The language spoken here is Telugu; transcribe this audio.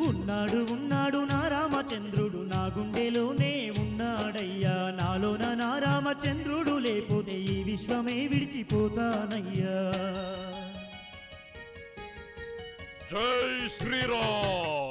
ఉన్నాడు ఉన్నాడు నా రామచంద్రుడు నా గుండెలోనే ఉన్నాడయ్యా నాలోన నా రామచంద్రుడు లేకపోతే ఈ విశ్వమే విడిచిపోతానయ్యా జై శ్రీరామ్.